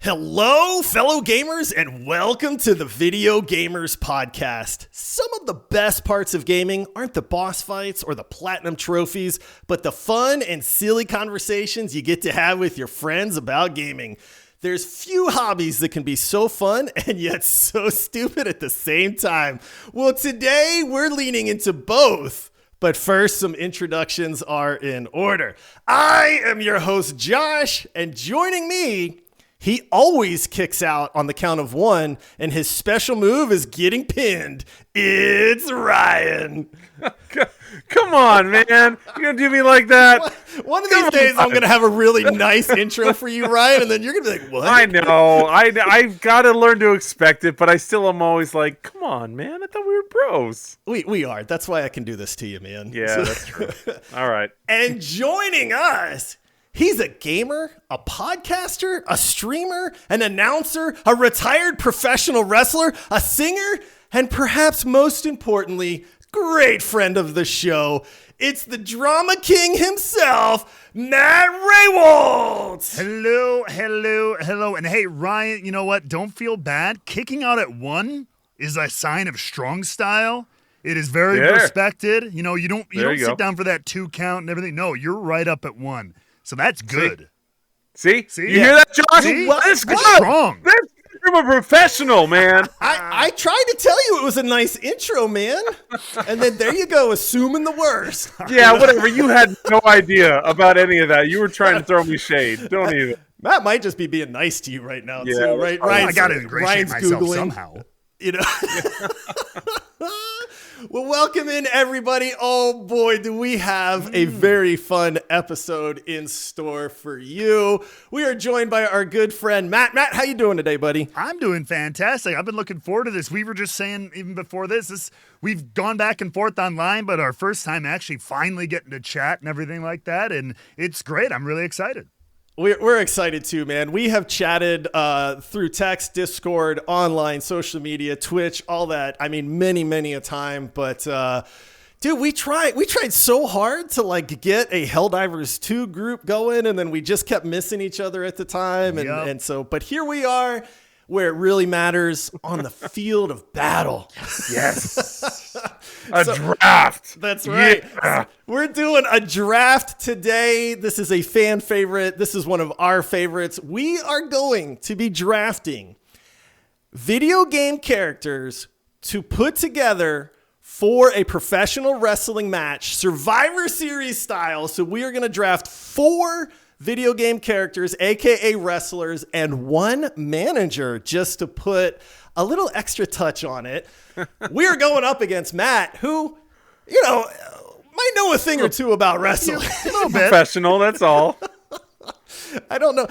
Hello, fellow gamers, and welcome to the Video Gamers Podcast. Some of the best parts of gaming aren't the boss fights or the platinum trophies, but the fun and silly conversations you get to have with your friends about gaming. There's few hobbies that can be so fun and yet so stupid at the same time. Well, today we're leaning into both. But first, some introductions are in order. I am your host, Josh, and joining me, he always kicks out on the count of one, and his special move is getting pinned. It's Ryan. Come on, man. You're going to do me like that? One of these days, I'm going to have a really nice intro for you, Ryan, and then you're going to be like, what? I know. I've got to learn to expect it, but I still am always like, come on, man. I thought we were bros. We are. That's why I can do this to you, man. Yeah, that's true. All right. And joining us, he's a gamer, a podcaster, a streamer, an announcer, a retired professional wrestler, a singer, and perhaps most importantly, great friend of the show. It's the drama king himself, Matt Raywoldt. Hello. And hey, Ryan, you know what? Don't feel bad. Kicking out at one is a sign of strong style. It is very respected. You know, you don't sit down for that 2 count and everything. No, you're right up at 1. So that's good. See? You hear that, Josh? See? That's good. Strong. That's from a professional, man. I tried to tell you it was a nice intro, man. And then there you go, assuming the worst. Yeah, whatever. You had no idea about any of that. You were trying to throw me shade. Don't even. Matt might just be being nice to you right now, too, right? I got to ingratiate myself somehow. You know. Well, welcome in, everybody. Oh, boy, do we have a very fun episode in store for you. We are joined by our good friend, Matt. Matt, how you doing today, buddy? I'm doing fantastic. I've been looking forward to this. We were just saying, even before this, we've gone back and forth online, but our first time actually finally getting to chat and everything like that, and it's great. I'm really excited. We're excited too, man. We have chatted through text, Discord, online, social media, Twitch, all that. I mean, many a time. But dude, we tried so hard to like get a Helldivers 2 group going, and then we just kept missing each other at the time. And so, but here we are, where it really matters, on the field of battle. Yes. Draft. That's right. Yeah. We're doing a draft today. This is a fan favorite. This is one of our favorites. We are going to be drafting video game characters to put together for a professional wrestling match, Survivor Series style. So we are going to draft 4 video game characters, aka wrestlers, and 1 manager, just to put a little extra touch on it. We are going up against Matt, who, you know, might know a thing or two about wrestling. A little bit. Professional, that's all. I don't know.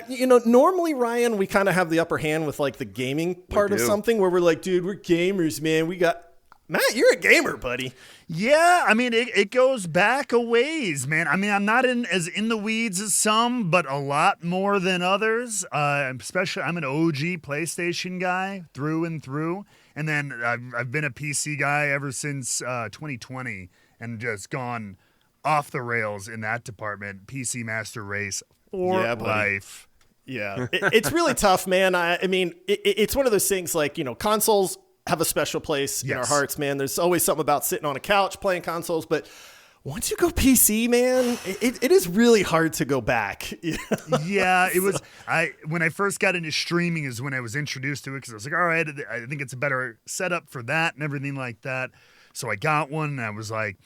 You know, normally, Ryan, we kind of have the upper hand with like the gaming part of something, where we're like, dude, we're gamers, man. Matt, you're a gamer, buddy. Yeah, I mean, it goes back a ways, man. I mean, I'm not as in the weeds as some, but a lot more than others. Especially, I'm an OG PlayStation guy through and through. And then I've been a PC guy ever since 2020 and just gone off the rails in that department. PC Master Race for life. Yeah, it's really tough, man. I mean, it's one of those things like, you know, consoles have a special place in our hearts, man. There's always something about sitting on a couch playing consoles, but once you go PC, man, it is really hard to go back. Yeah, it was. When I first got into streaming is when I was introduced to it, because I was like, all right, I think it's a better setup for that and everything like that. So I got one, and I was like,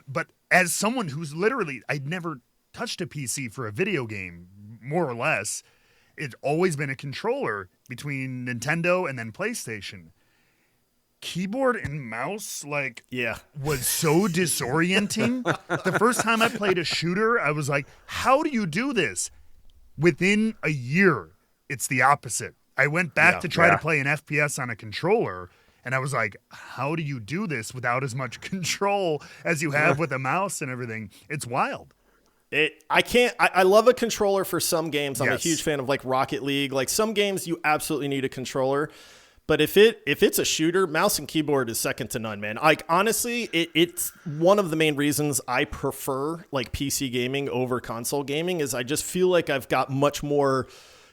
but as someone who's literally, I'd never touched a PC for a video game, more or less, it's always been a controller between Nintendo and then PlayStation. Keyboard and mouse was so disorienting. The first time I played a shooter, I was like, how do you do this? Within a year, it's the opposite. I went back to try to play an FPS on a controller, and I was like, how do you do this without as much control as you have with a mouse and everything? It's wild. I love a controller for some games. I'm a huge fan of like Rocket League. Like some games you absolutely need a controller. But if it's a shooter, mouse and keyboard is second to none, man. Like honestly, it's one of the main reasons I prefer like PC gaming over console gaming is I just feel like I've got much more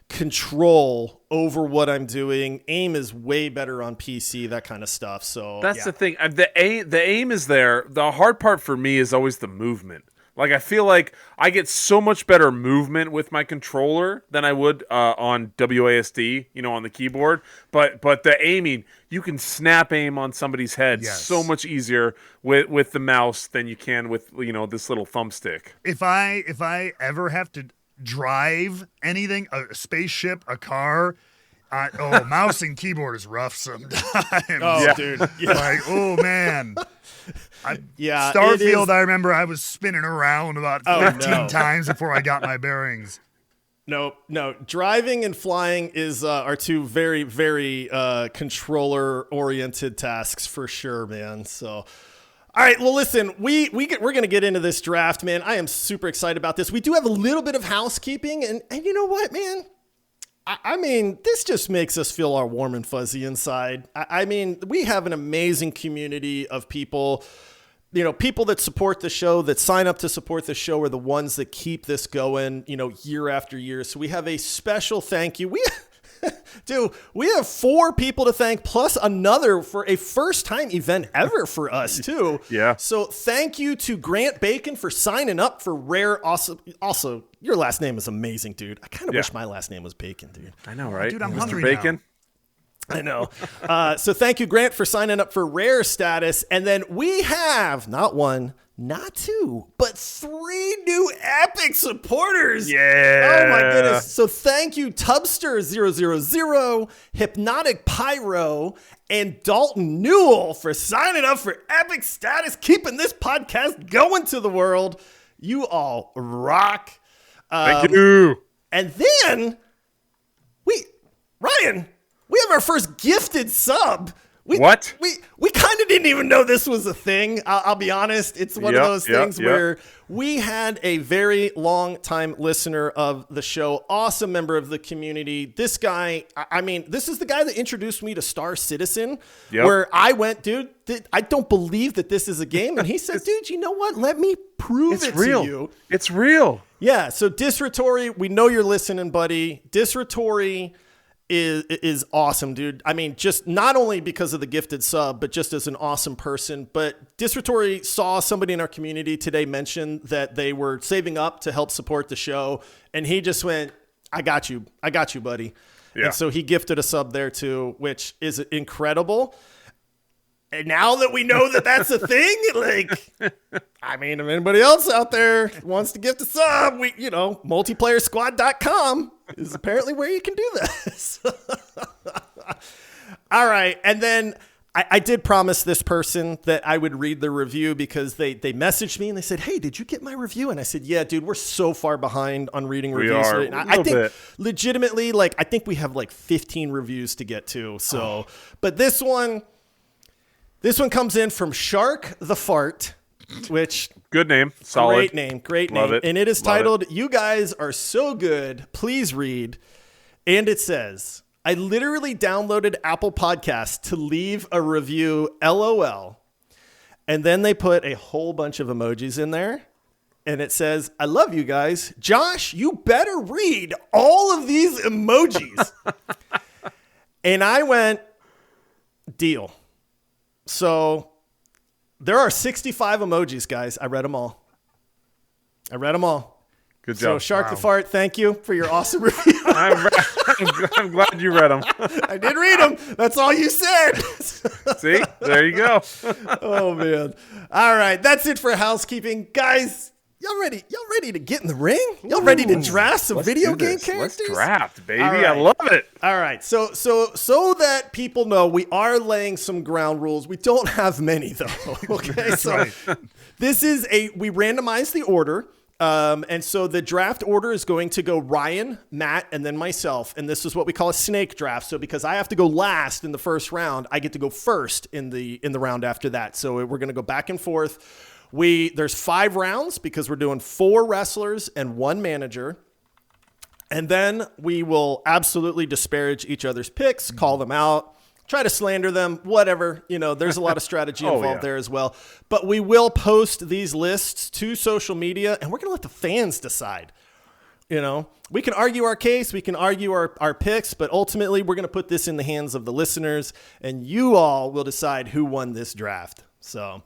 control over what I'm doing. Aim is way better on PC, that kind of stuff. So that's the thing. The aim is there. The hard part for me is always the movement. Like, I feel like I get so much better movement with my controller than I would on WASD, on the keyboard. But the aiming, you can snap aim on somebody's head so much easier with the mouse than you can with this little thumbstick. If I ever have to drive anything, a spaceship, a car, mouse and keyboard is rough sometimes. Dude. Like, oh man. Yeah, Starfield, I remember I was spinning around about 15 times before I got my bearings. No. Driving and flying are two very, very controller-oriented tasks for sure, man. So, all right. Well, listen, we're going to get into this draft, man. I am super excited about this. We do have a little bit of housekeeping, and you know what, man? I mean, this just makes us feel all warm and fuzzy inside. I mean, we have an amazing community of people. People that support the show, that sign up to support the show, are the ones that keep this going, year after year. So we have a special thank you. We have 4 people to thank, plus another for a first-time event ever for us, too. Yeah. So thank you to Grant Bacon for signing up for Rare. Also, your last name is amazing, dude. I kind of wish my last name was Bacon, dude. I know, right? Dude, I'm Mr. hungry Bacon. now. I know. So thank you, Grant, for signing up for Rare status. And then we have not 1, not 2, but 3 new Epic supporters. Yeah. Oh, my goodness. So thank you, Tubster000, Hypnotic Pyro, and Dalton Newell for signing up for Epic status, keeping this podcast going to the world. You all rock. Thank you. And then, Ryan, we have our first gifted sub. What? We kind of didn't even know this was a thing. I'll be honest. It's one of those things where we had a very long time listener of the show, awesome member of the community. This guy, this is the guy that introduced me to Star Citizen, where I went, dude, I don't believe that this is a game. And he said, dude, you know what? Let me prove it to you. It's real. Yeah. So Disratory, we know you're listening, buddy. Disratory is awesome, dude. I mean, just not only because of the gifted sub, but just as an awesome person. But Disratory saw somebody in our community today mention that they were saving up to help support the show, and he just went, I got you, buddy. Yeah. And so he gifted a sub there too, which is incredible. And now that we know that that's a thing, if anybody else out there wants to gift a sub, multiplayersquad.com is apparently where you can do this. All right. And then I did promise this person that I would read the review because they messaged me and they said, hey, did you get my review? And I said, yeah, dude, we're so far behind on reading reviews. I think legitimately, I think we have 15 reviews to get to. So, but this one comes in from Shark the Fart, which good name, solid, great name, it. And it is titled, "You guys are so good, please read." And it says, "I literally downloaded Apple Podcasts to leave a review, LOL." And then they put a whole bunch of emojis in there, and it says, "I love you guys. Josh, you better read all of these emojis." And I went, deal. So there are 65 emojis, guys. I read them all. Good job. So Shark the Fart, thank you for your awesome review. I'm glad you read them. I did read them. That's all you said. See? There you go. Oh, man. All right. That's it for housekeeping. Guys, y'all ready to get in the ring? Y'all ready to draft some video game characters? Let's draft, baby. Right. I love it. All right. So that people know, we are laying some ground rules. We don't have many, though. Okay. So this is we randomize the order. And so the draft order is going to go Ryan, Matt, and then myself. And this is what we call a snake draft. So because I have to go last in the first round, I get to go first in the round after that. So we're going to go back and forth. There's 5 rounds because we're doing 4 wrestlers and 1 manager. And then we will absolutely disparage each other's picks, call them out, try to slander them, whatever. There's a lot of strategy involved there as well. But we will post these lists to social media, and we're going to let the fans decide You know, we can argue our case, we can argue our picks, but ultimately we're going to put this in the hands of the listeners, and you all will decide who won this draft. So,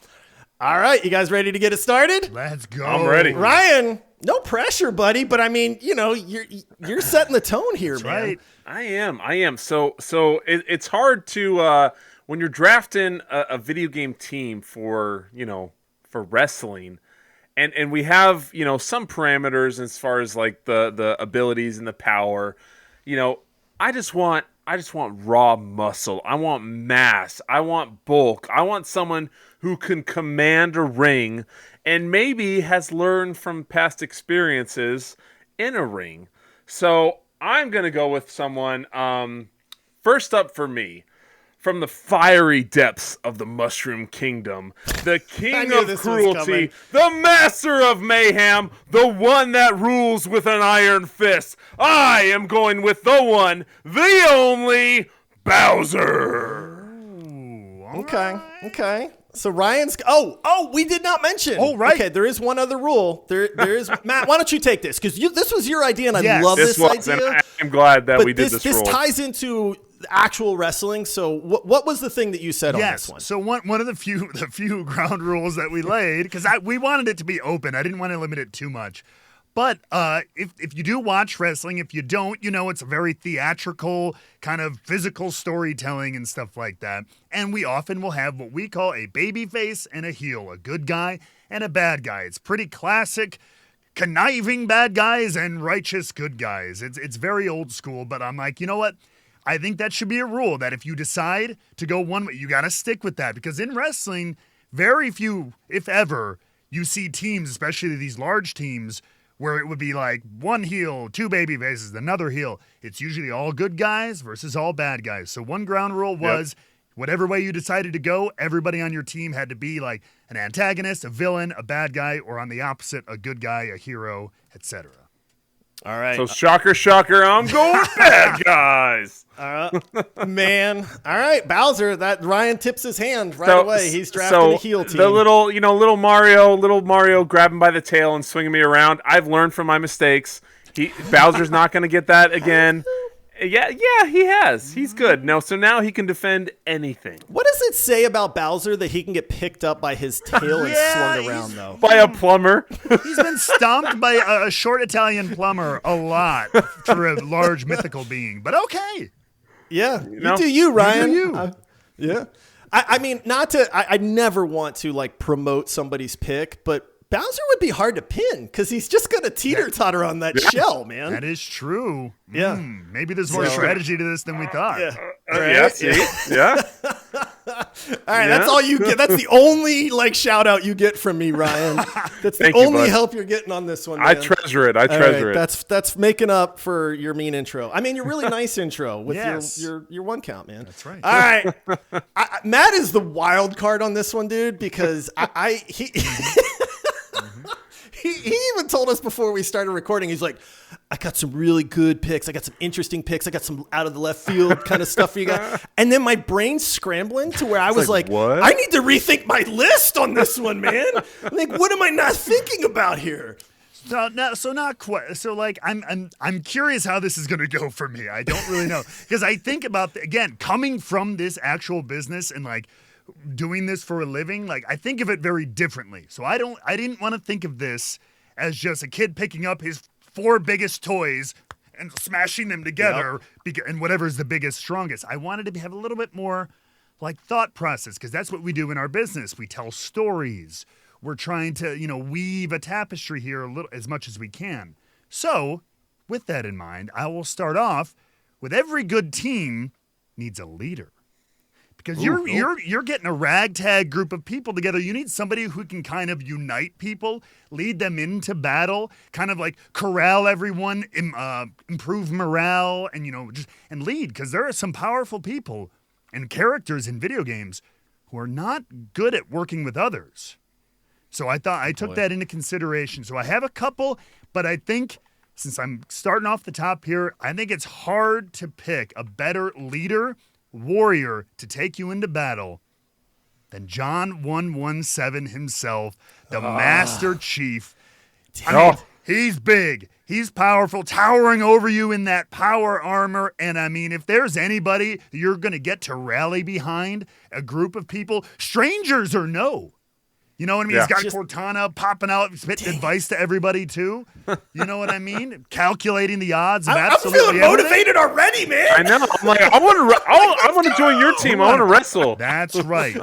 all right, you guys ready to get it started? Let's go. I'm ready. Ryan, no pressure, buddy, but I mean, you know, you're setting the tone here, That's man. right. I am. So it's hard to when you're drafting a video game team for wrestling, and we have some parameters as far as like the abilities and the power. I just want raw muscle. I want mass. I want bulk. I want someone who can command a ring and maybe has learned from past experiences in a ring. So I'm going to go with someone, first up for me, from the fiery depths of the Mushroom Kingdom, the king of cruelty, the master of mayhem, the one that rules with an iron fist. I am going with the one, the only, Bowser. Ooh, Okay. So Ryan's. We did not mention. Oh, right. Okay, there is one other rule. There is Matt. Why don't you take this? Because this was your idea, and I Yes. love This this was, idea. and I'm glad that But we did this This rule. ties into actual wrestling. So what was the thing that you said on Yes. this one? So one of the few ground rules that we laid, because we wanted it to be open. I didn't want to limit it too much. But if you do watch wrestling, if you don't, it's a very theatrical kind of physical storytelling and stuff like that. And we often will have what we call a baby face and a heel, a good guy and a bad guy. It's pretty classic, conniving bad guys and righteous good guys. It's very old school, but I'm like, you know what? I think that should be a rule that if you decide to go one way, you got to stick with that. Because in wrestling, very few, if ever, you see teams, especially these large teams, where it would be like one heel, two baby faces, another heel. It's usually all good guys versus all bad guys. So one ground rule was whatever way you decided to go, everybody on your team had to be like an antagonist, a villain, a bad guy, or on the opposite, a good guy, a hero, etc. All right. So shocker, I'm going bad guys. Man. All right, Bowser. That Ryan tips his hand right away. He's drafting the heel team. The little Mario grabbing by the tail and swinging me around. I've learned from my mistakes. Bowser's not going to get that again. Yeah, he has. He's good. So now he can defend anything. What does it say about Bowser that he can get picked up by his tail and Yeah, swung around, though? By a plumber. He's been stomped by a short Italian plumber a lot for a large mythical being. But okay. Yeah, know? you do you, Ryan. You do you. Yeah. I mean, I never want to like promote somebody's pick, but Bowser would be hard to pin because he's just going to teeter-totter on that shell, man. That is true. Yeah. Maybe there's more strategy to this than we thought. Yeah. Yeah, see? Yeah. All right, that's all you get. That's the only like shout out you get from me, Ryan. That's the Thank you, only bud. help you're getting on this one. I Man. treasure it. All right, it. That's making up for your mean intro. I mean, your really nice intro with Yes. your one count, man. That's right. All right, Matt is the wild card on this one, dude, because he. He even told us before we started recording, he's like, I got some really good picks. I got some interesting picks. I got some out of the left field kind of stuff for you guys. And then my brain's scrambling to where I was like, what? I need to rethink my list on this one, man. Like, what am I not thinking about here? So not quite. So like I'm curious how this is going to go for me. I don't really know because I think about again coming from this actual business and like doing this for a living. Like I think of it very differently. So I didn't want to think of this as just a kid picking up his 4 biggest toys and smashing them together and whatever's the biggest, strongest. I wanted to have a little bit more like thought process because that's what we do in our business. We tell stories. We're trying to, weave a tapestry here a little as much as we can. So, with that in mind, I will start off with every good team needs a leader. Because you're getting a ragtag group of people together. You need somebody who can kind of unite people, lead them into battle, kind of like corral everyone, improve morale, and and lead. Because there are some powerful people and characters in video games who are not good at working with others. So I took that into consideration. So I have a couple, but I think since I'm starting off the top here, I think it's hard to pick a better leader, warrior to take you into battle than John 117 himself, the Master Chief. I mean, He's big. He's powerful, towering over you in that power armor. And I mean, if there's anybody you're going to get to rally behind, a group of people, strangers or no. You know what I mean? Yeah. He's got Cortana popping out, spitting advice to everybody, too. You know what I mean? Calculating the odds of I'm absolutely feeling everything. motivated already, man. I know. I'm like, I want to join your team. I want to wrestle. That's right.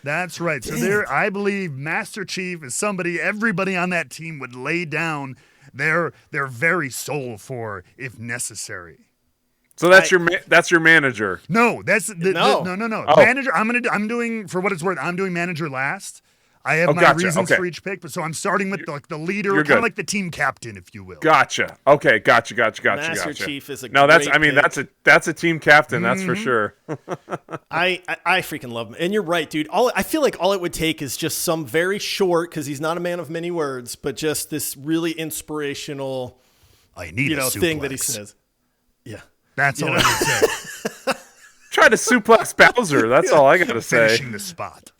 That's right. So there, I believe Master Chief is somebody everybody on that team would lay down their very soul for if necessary. So that's your manager. No, that's No. no. Oh. Manager. I'm doing, for what it's worth, I'm doing manager last. I have my gotcha. reasons Okay. for each pick, but so I'm starting with the leader, You're kind good. of like the team captain, if you will. Gotcha. Okay. Gotcha. Master Chief is a no. great pick. That's a team captain. That's for sure. I freaking love him. And you're right, dude. I feel like all it would take is just some very short, because he's not a man of many words, but just this really inspirational, I need a thing that he suplex. says. Yeah. That's all I would say. Try to suplex Bowser. That's all I gotta say. Finishing the spot.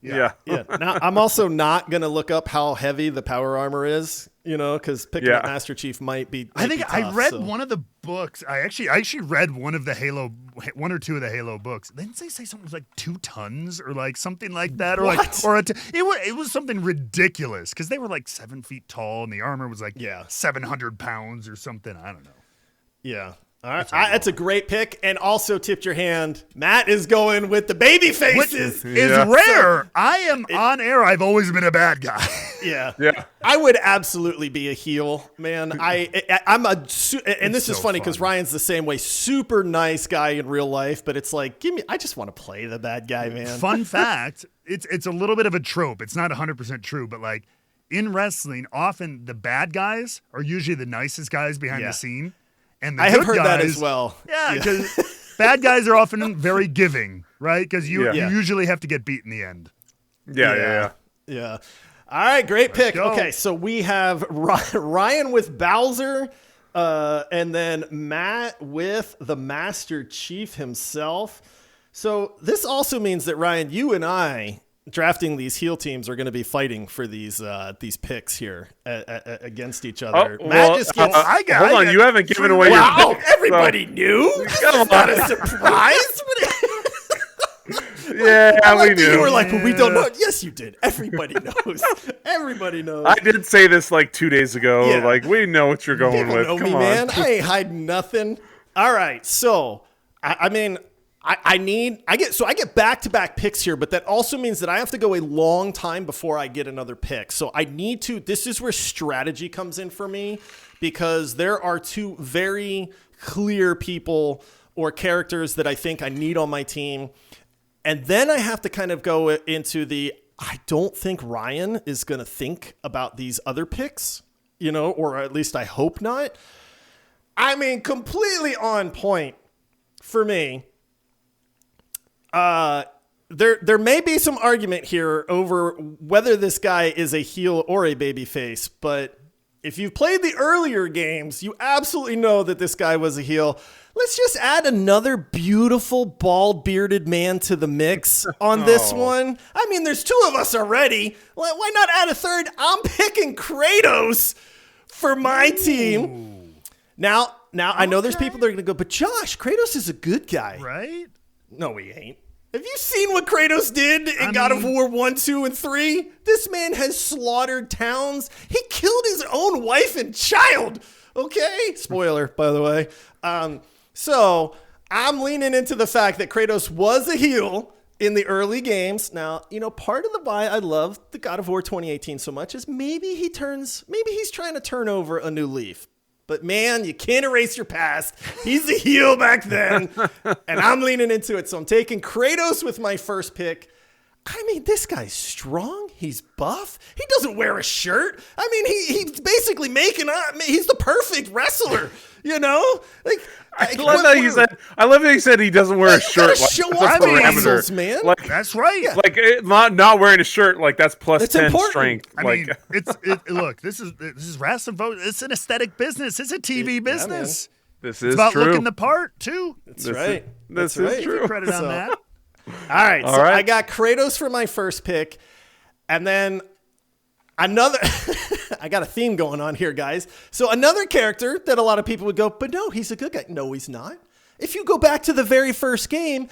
Yeah. Yeah. Now, I'm also not going to look up how heavy the power armor is, because picking up Master Chief might be I think tough, I read so. one of the books. I actually read one or two of the Halo books. Didn't they say something was like 2 tons or like something like that, or What? it was something ridiculous because they were like 7 feet tall and the armor was like 700 pounds or something. I don't know. Yeah. All right. That's a great pick. And also tipped your hand. Matt is going with the baby faces. Which is rare. I am on air. I've always been a bad guy. Yeah. Yeah. I would absolutely be a heel, man. I'm a, and this is so funny because fun. Ryan's the same way. Super nice guy in real life, but it's like, I just want to play the bad guy, man. Fun fact, it's a little bit of a trope. It's not 100% true, but like in wrestling, often the bad guys are usually the nicest guys behind the scene. And the I have good heard that guys- as well. Yeah, because bad guys are often very giving, right? Because you Yeah. usually have to get beat in the end. Yeah. Yeah. All right, great pick. go. Okay, so we have Ryan with Bowser, and then Matt with the Master Chief himself. So this also means that, Ryan, you and I, drafting these heel teams, are going to be fighting for these picks here against each other. Matt just gets... hold on. You haven't given away your Wow, pick, everybody knew? That's not a surprise. Yeah, I like we that you knew. were like, well, we don't know. Yes, you did. Everybody knows. Everybody knows. I did say this like 2 days ago. Yeah. Like, we know what you're going People with. know Come me, on. man. I ain't hiding nothing. All right, so I get back-to-back picks here, but that also means that I have to go a long time before I get another pick. So I need to. This is where strategy comes in for me, because there are 2 very clear people or characters that I think I need on my team. And then I have to kind of go into I don't think Ryan is going to think about these other picks, or at least I hope not. I mean, completely on point for me. There may be some argument here over whether this guy is a heel or a babyface, but if you've played the earlier games, you absolutely know that this guy was a heel. Let's just add another beautiful, bald-bearded man to the mix on this one. I mean, there's 2 of us already. Why not add a third? I'm picking Kratos for my team. Now I know there's people that are going to go, but Josh, Kratos is a good guy. Right? No, he ain't. Have you seen what Kratos did in God of War 1, 2, and 3? This man has slaughtered towns. He killed his own wife and child. Okay? Spoiler, by the way. So I'm leaning into the fact that Kratos was a heel in the early games. Now, part of the why I love the God of War 2018 so much is maybe he's trying to turn over a new leaf. But man, you can't erase your past. He's a heel back then, and I'm leaning into it. So I'm taking Kratos with my first pick. I mean, this guy's strong. He's buff. He doesn't wear a shirt. I mean, he's basically he's the perfect wrestler. Like I love that he said he doesn't wear a shirt. Like, show that's off a the parameter. muscles, man. Like, That's right. Yeah. like not wearing a shirt. Like that's plus It's 10 important. strength. I Like mean, look, this is wrestling. It's an aesthetic business. It's a TV business. this It's is about true. looking the part too. That's right. This That's is right. true. Credit on So- that. All right, so right. I got Kratos for my first pick, and then another I got a theme going on here, guys. So another character that a lot of people would go, but no, he's a good guy. No, he's not. If you go back to the very first game,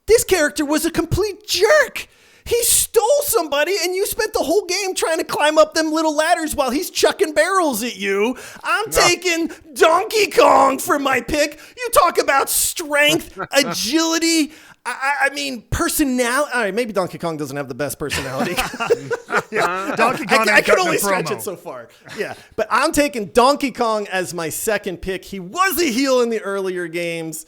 this character was a complete jerk. He stole somebody, and you spent the whole game trying to climb up them little ladders while he's chucking barrels at you. I'm taking Donkey Kong for my pick. You talk about strength, agility. I mean, personality. All right, maybe Donkey Kong doesn't have the best personality. Donkey Kong. I could only stretch it so far. Yeah, but I'm taking Donkey Kong as my second pick. He was a heel in the earlier games.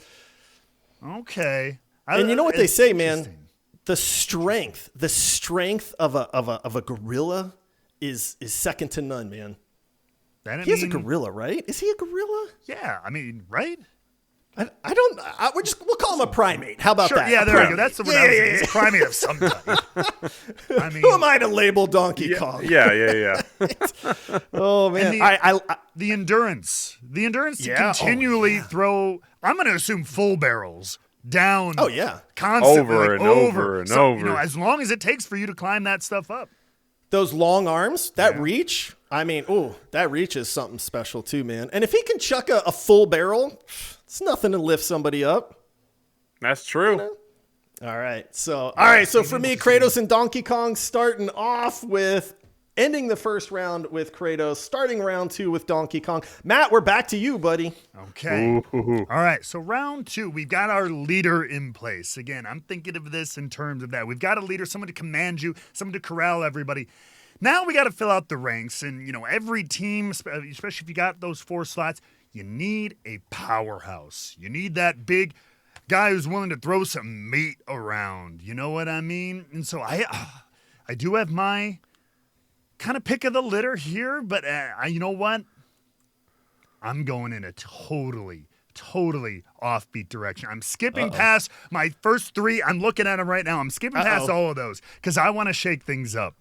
Okay. And you know what they say, man? The strength of a gorilla is second to none, man. He's a gorilla, right? Is he a gorilla? Yeah, I mean, right? We'll call him a primate. How about that? Yeah, there we go. That's the word. It's a primate of some type. I mean, who am I to label Donkey Kong? Yeah. Oh man, the endurance to continually throw. I'm going to assume full barrels down. Oh yeah, constantly, over and over and over. You know, as long as it takes for you to climb that stuff up. Those long arms, that reach. I mean, that reach is something special too, man. And if he can chuck a full barrel, it's nothing to lift somebody up. That's true. You know? All right. So for me, Kratos and Donkey Kong starting off with ending the first round with Kratos, starting round 2 with Donkey Kong. Matt, we're back to you, buddy. Okay. All right. So round 2, we've got our leader in place. Again, I'm thinking of this in terms of that. We've got a leader, someone to command you, someone to corral everybody. Now we got to fill out the ranks, and every team, especially if you got those 4 slots, you need a powerhouse. You need that big guy who's willing to throw some meat around. You know what I mean? And so I do have my kind of pick of the litter here, but you know what? I'm going in a totally offbeat direction. I'm skipping past my first 3. I'm looking at them right now. I'm skipping past all of those because I want to shake things up.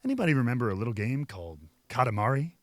Anybody remember a little game called Katamari?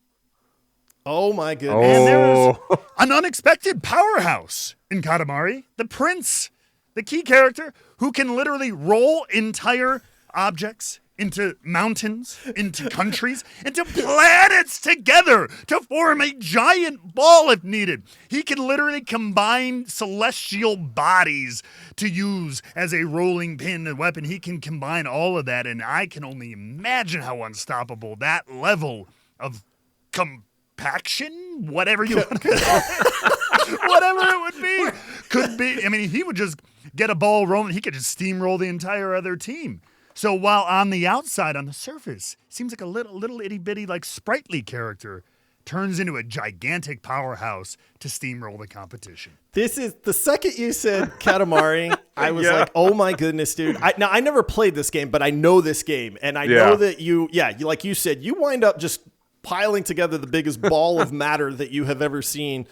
Oh my goodness. And there's an unexpected powerhouse in Katamari. The prince, the key character, who can literally roll entire objects into mountains, into countries, into planets together to form a giant ball if needed. He can literally combine celestial bodies to use as a rolling pin and weapon. He can combine all of that, and I can only imagine how unstoppable that level of compaction, whatever you want to call it, whatever it would be, could be. I mean, he would just get a ball rolling. He could just steamroll the entire other team. So while on the outside, on the surface, seems like a little itty bitty, like sprightly character, turns into a gigantic powerhouse to steamroll the competition. This is the second you said Katamari. I was like, oh my goodness, dude. I never played this game, but I know this game. And I know that you, like you said, you wind up just piling together the biggest ball of matter that you have ever seen.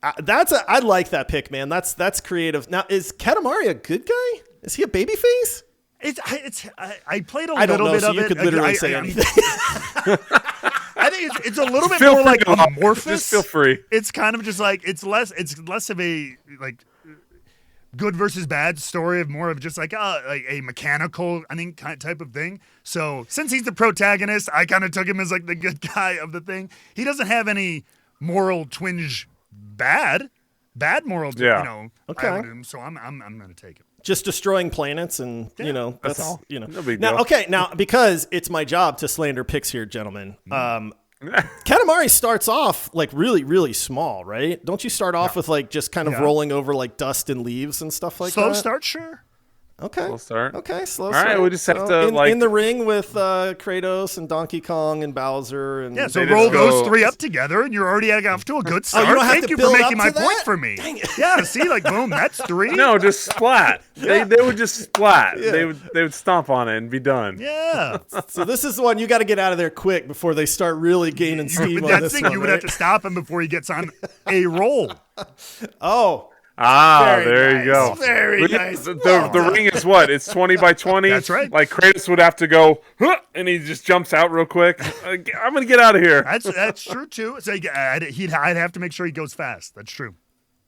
I like that pick, man. That's creative. Now, is Katamari a good guy? Is he a babyface? I played a little bit of it. You could literally say anything. I think it's a little bit more like amorphous. Just feel free. It's kind of just like it's less of a like good versus bad story of more of just like a mechanical, I think, type of thing. So since he's the protagonist, I kind of took him as like the good guy of the thing. He doesn't have any moral twinge bad moral, okay. So I'm going to take it. Just destroying planets and, that's all. No big now, deal. now, because it's my job to slander picks here, gentlemen. Katamari starts off like really, really small, right? Don't you start off with like just kind of rolling over like dust and leaves and stuff like that? Slow start, sure. Okay. Slow start. Okay, slow All start. right, we just have to in the ring with Kratos and Donkey Kong and Bowser and so roll those 3 up together and you're already off to a good start. You don't have Thank to you build for up making my to point that? for me. Dang it. Yeah, see, like boom, that's 3. No, just splat. They would just splat. They would stomp on it and be done. Yeah. So this is the one you got to get out of there quick before they start really gaining steam on That this thing, one, you would right? have to stop him before he gets on a roll. Oh. There Very you go. nice. Very nice. The ring is what? It's 20 by 20. That's right. Like Kratos would have to go, huh, and he just jumps out real quick. I'm gonna get out of here. That's true too. So I'd have to make sure he goes fast. That's true.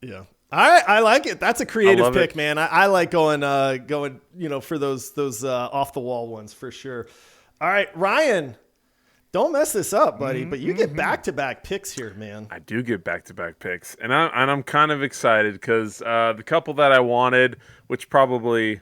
Yeah. All right, I like it. That's a creative pick, it. man. I like going, for those off the wall ones for sure. All right, Ryan, Don't mess this up, buddy. But you get back-to-back picks here, man. I do get back-to-back picks, and I'm kind of excited because the couple that I wanted, which probably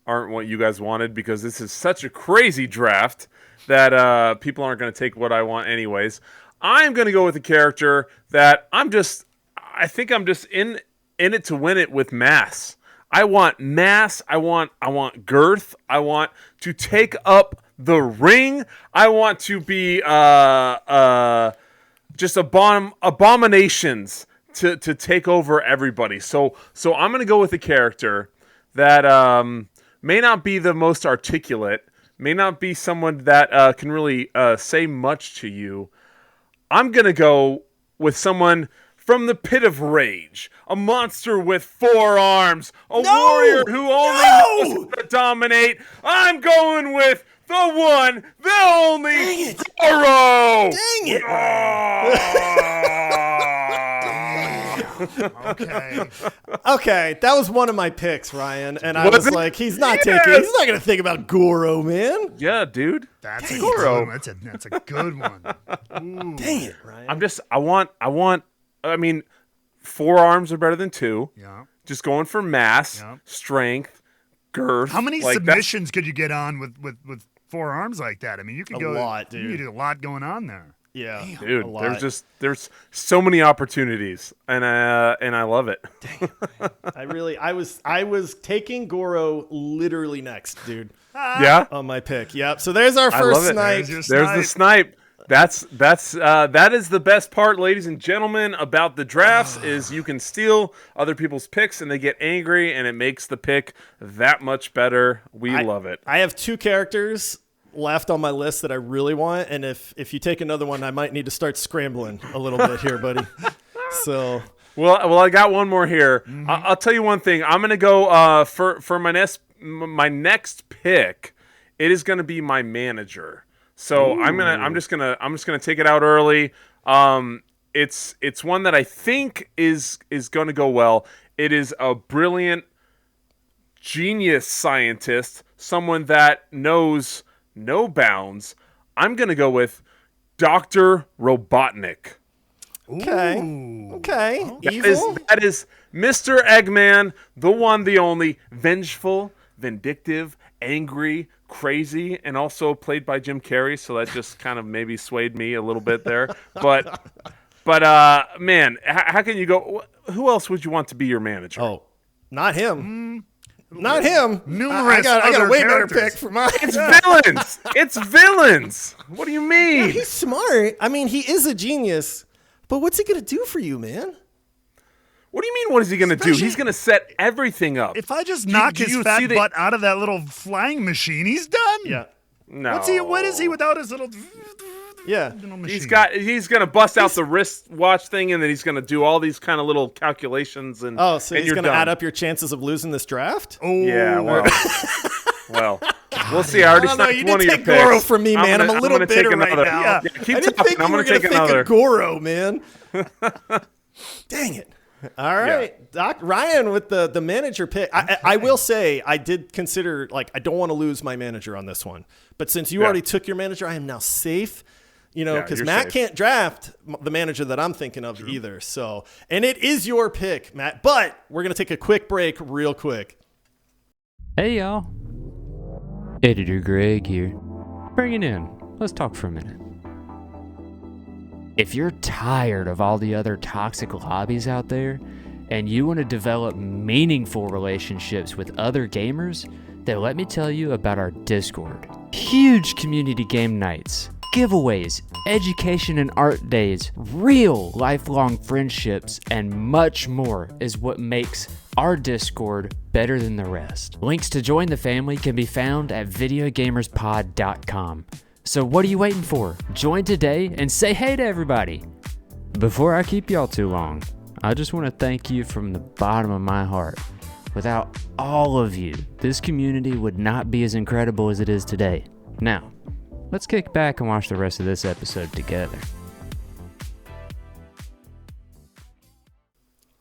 aren't what you guys wanted, because this is such a crazy draft that people aren't going to take what I want anyways. I'm going to go with a character that I think I'm just in it to win it with mass. I want mass. I want girth. I want to take up the ring. I want to be just abominations to take over everybody. So I'm going to go with a character that may not be the most articulate, may not be someone that can really say much to you. I'm going to go with someone from the pit of rage, a monster with 4 arms, a warrior who only knows how to dominate. I'm going with the one, the only, Goro! Dang it! Okay, that was one of my picks, Ryan, and I was like, he's not going to think about Goro, man. Yeah, dude. That's a Goro. That's a good one. Ooh. Dang it, Ryan. I mean, 4 arms are better than 2. Yeah. Just going for mass, strength, girth. How many submissions could you get on with 4 arms like that? I mean, you could go a lot, dude. You could do a lot going on there. Yeah, dude. There's so many opportunities, and I love it. Dang it, I was taking Goro literally next, dude. Yeah, on my pick. Yep. So there's our first snipe. There's the snipe. That is the best part, ladies and gentlemen, about the drafts is you can steal other people's picks and they get angry and it makes the pick that much better. We love it. I have 2 characters left on my list that I really want, and if you take another one, I might need to start scrambling a little bit here, buddy. So well, I got one more here. I'll tell you one thing. I'm gonna go for my next pick. It is gonna be my manager. So I'm just gonna take it out early. It's one that I think is gonna go well. It is a brilliant genius scientist, someone that knows no bounds. I'm gonna go with Dr. Robotnik. Okay. That is Mr. Eggman, the one, the only, vengeful, vindictive, angry, crazy, and also played by Jim Carrey, so that just kind of maybe swayed me a little bit there. But man, how can you go? Who else would you want to be your manager? Oh, not him. Not him. Numerous I got a way characters. better pick for mine. It's villains. It's villains. What do you mean? Yeah, he's smart. I mean, he is a genius. But what's he gonna do for you, man? What do you mean? What is he gonna do? He's gonna set everything up. If I just knock his fat butt out of that little flying machine, he's done. Yeah. No. What is he without his little? Yeah. Machine? He's gonna bust out the wristwatch thing, and then he's gonna do all these kind of little calculations, and so and he's gonna done. add up your chances of losing this draft? Oh. Yeah. Well. We'll see. I already sniped you one of didn't your take picks. Goro from me, man. I'm a little bitter right now. Yeah, keep I didn't talking. think you I'm were gonna take think another. of Goro, man. Dang it. All right. Yeah. Ryan with the manager pick. I will say I did consider, I don't want to lose my manager on this one. But since you already took your manager, I am now safe. Because Matt can't draft the manager that I'm thinking of either. So, and it is your pick, Matt. But we're going to take a quick break real quick. Hey, y'all. Editor Greg here. Bring it in. Let's talk for a minute. If you're tired of all the other toxic lobbies out there and you want to develop meaningful relationships with other gamers, then let me tell you about our Discord. Huge community game nights, giveaways, education and art days, real lifelong friendships, and much more is what makes our Discord better than the rest. Links to join the family can be found at videogamerspod.com. So what are you waiting for? Join today and say hey to everybody. Before I keep y'all too long, I just want to thank you from the bottom of my heart. Without all of you, this community would not be as incredible as it is today. Now, let's kick back and watch the rest of this episode together.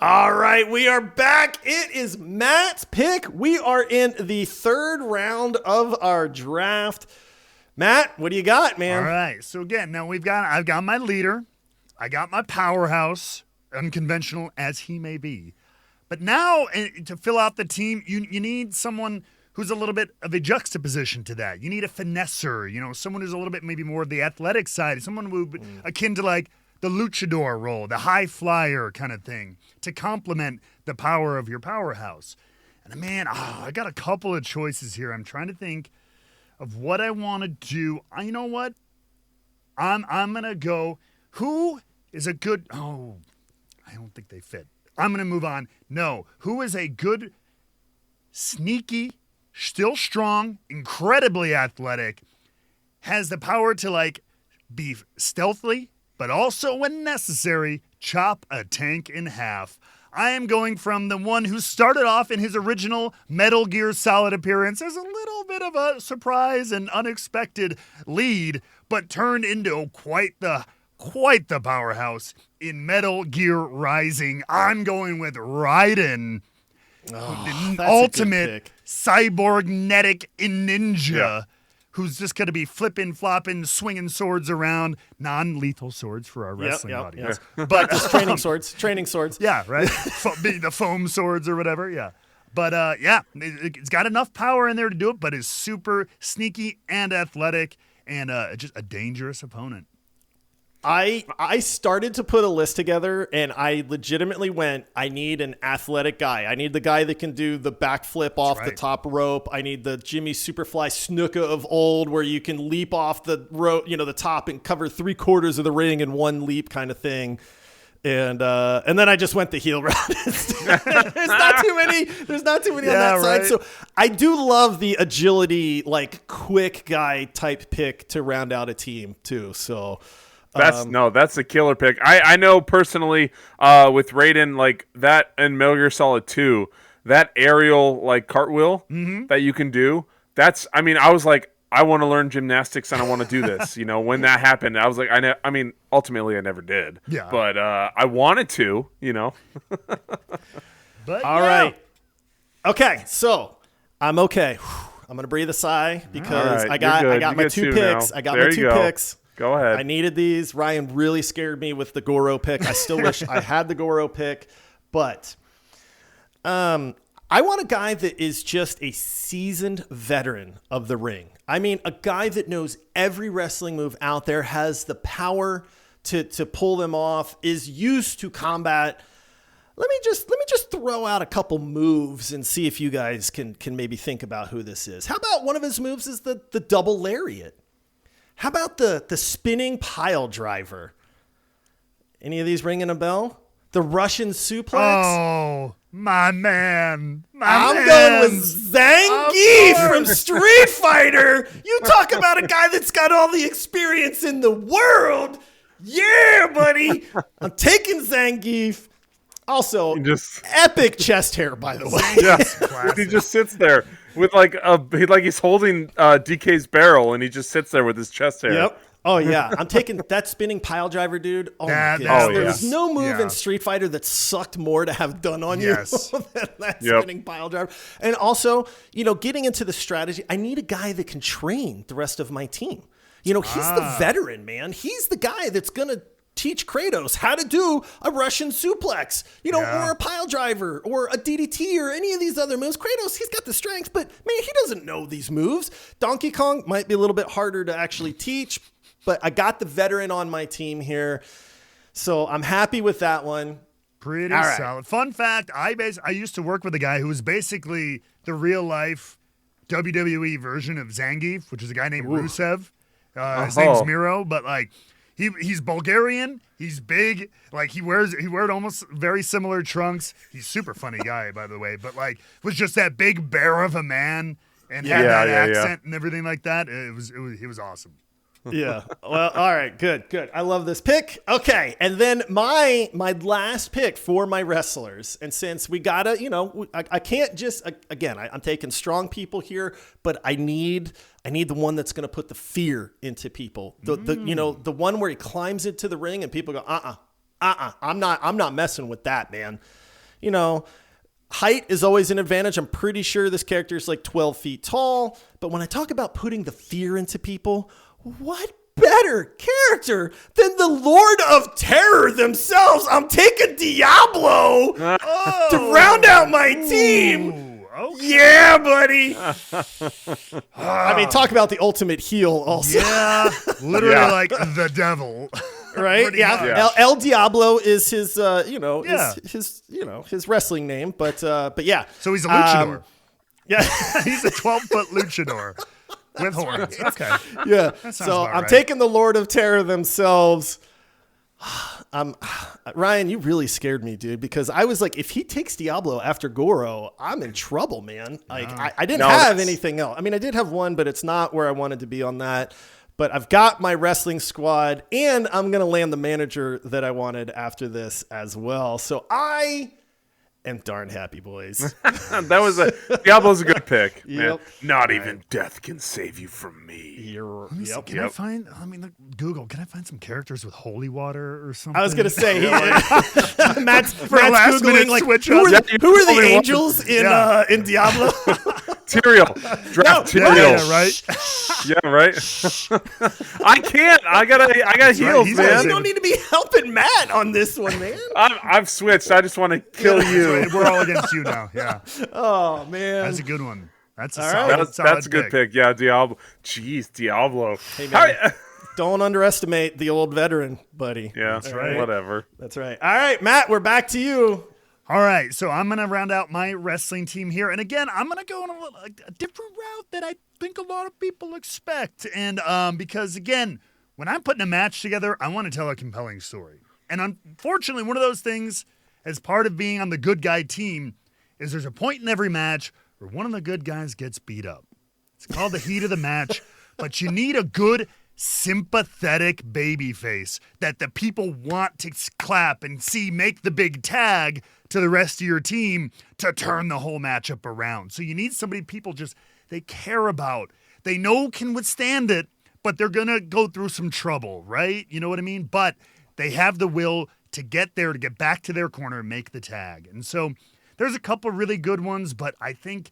All right, we are back. It is Matt's pick. We are in the 3rd round of our draft. Matt, what do you got, man? All right. So again, now I've got my leader. I got my powerhouse, unconventional as he may be. But now to fill out the team, you need someone who's a little bit of a juxtaposition to that. You need a finesser, someone who's a little bit maybe more of the athletic side, someone who akin to like the luchador role, the high flyer kind of thing, to complement the power of your powerhouse. And man, I got a couple of choices here. I'm trying to think of what I want to do. You know what? I'm gonna go. Who is a good? Oh, I don't think they fit. I'm gonna move on. No, who is a good, sneaky, still strong, incredibly athletic, has the power to like be stealthily, but also when necessary, chop a tank in half. I am going from the one who started off in his original Metal Gear Solid appearance as a little bit of a surprise and unexpected lead, but turned into quite the powerhouse in Metal Gear Rising. I'm going with Raiden, the ultimate cyborg-netic ninja, who's just going to be flipping, flopping, swinging swords around. Non-lethal swords for our wrestling audience. But just training swords. Yeah, right? The foam swords or whatever, yeah. But, it's got enough power in there to do it, but is super sneaky and athletic and just a dangerous opponent. I started to put a list together, and I legitimately went, I need an athletic guy. I need the guy that can do the backflip off the top rope. I need the Jimmy Superfly Snuka of old, where you can leap off the rope, the top, and cover 3/4 of the ring in one leap kind of thing. And then I just went the heel route. There's not too many on that side. So I do love the agility, like quick guy type pick to round out a team too. So that's a killer pick. I know personally with Raiden, like that and Metal Gear Solid 2, that aerial like cartwheel that you can do. I was like, I want to learn gymnastics and I want to do this. When that happened, I was like, ultimately I never did. Yeah. But I wanted to. But all right. Okay, so I'm okay. I'm gonna breathe a sigh because I got my two picks. I got my two picks. Go ahead. I needed these. Ryan really scared me with the Goro pick. I still wish I had the Goro pick, but I want a guy that is just a seasoned veteran of the ring. I mean, a guy that knows every wrestling move out there, has the power to pull them off, is used to combat. Let me just throw out a couple moves and see if you guys can maybe think about who this is. How about one of his moves is the double lariat? How about the spinning pile driver? Any of these ringing a bell? The Russian suplex? Oh, my man. I'm going with Zangief from Street Fighter. You talk about a guy that's got all the experience in the world. Yeah, buddy. I'm taking Zangief. Also, epic chest hair, by the way. Yeah, he just sits there with he's holding DK's barrel, and he just sits there with his chest hair. Yep. Oh yeah, I'm taking that spinning pile driver, dude. Oh my goodness, there's no move in Street Fighter that sucked more to have done on you than that spinning pile driver. And also, getting into the strategy, I need a guy that can train the rest of my team. He's the veteran, man. He's the guy that's gonna teach Kratos how to do a Russian suplex, or a pile driver or a DDT or any of these other moves. Kratos, he's got the strength, but man, he doesn't know these moves. Donkey Kong might be a little bit harder to actually teach, but I got the veteran on my team here. So I'm happy with that one. Pretty solid. Fun fact, I used to work with a guy who was basically the real life WWE version of Zangief, which is a guy named Rusev. His name's Miro, but he's Bulgarian. He's big. He wears almost very similar trunks. He's a super funny guy, by the way. But was just that big bear of a man and had that accent and everything like that. He was awesome. Yeah. Well, all right. Good. I love this pick. Okay. And then my last pick for my wrestlers. And since we gotta, I can't just, again, I'm taking strong people here, but I need the one that's going to put the fear into people. The one where he climbs into the ring and people go, I'm not messing with that, man. height is always an advantage. I'm pretty sure this character is like 12 feet tall. But when I talk about putting the fear into people, what better character than the Lord of Terror themselves? I'm taking Diablo to round out my team. Okay. Yeah, buddy. I mean, talk about the ultimate heal also. Yeah, literally like the devil. Right? Pretty Yeah. much. El Diablo is his, Yeah. his wrestling name. But yeah. So he's a luchador. Yeah. He's a 12-foot luchador with horns. Okay. Yeah. sounds So about I'm right. taking the Lord of Terror themselves. Ryan, you really scared me, dude, because I was like, if he takes Diablo after Goro, I'm in trouble, man. Like, I didn't have anything else. I mean, I did have one, but it's not where I wanted to be on that. But I've got my wrestling squad, and I'm going to land the manager that I wanted after this as well. So I am darn happy, boys. Diablo's a good pick. Man. Yep. Not even death can save you from me. Can I find, look, Google, can I find some characters with holy water or something? I was going to say, Matt's a last minute Googling, like, switch who up. are the angels in Diablo? Tyrael. Draft Tyrael. Yeah, right? Yeah, right. I can't. I got heals, He's man. You don't need to be helping Matt on this one, man. I've switched. I just want to kill you. We're all against you now. Yeah, Oh, man. that's a good one. That's a All solid, right. That's a good pick. Yeah, Diablo. Jeez, Diablo. Hey, man. All right. Don't underestimate the old veteran, buddy. Yeah, that's right. Whatever. That's right. All right, Matt, we're back to you. All right, so I'm going to round out my wrestling team here. And again, I'm going to go on a different route that I think a lot of people expect. And because, again, when I'm putting a match together, I want to tell a compelling story. And unfortunately, one of those things, as part of being on the good guy team, is there's a point in every match where one of the good guys gets beat up. It's called the heat of the match, but you need a good, sympathetic baby face that the people want to clap and see make the big tag to the rest of your team to turn the whole matchup around. So you need somebody people just, they care about. They know can withstand it, but they're going to go through some trouble, right? You know what I mean? But they have the will to get there, to get back to their corner and make the tag. And so there's a couple really good ones, but I think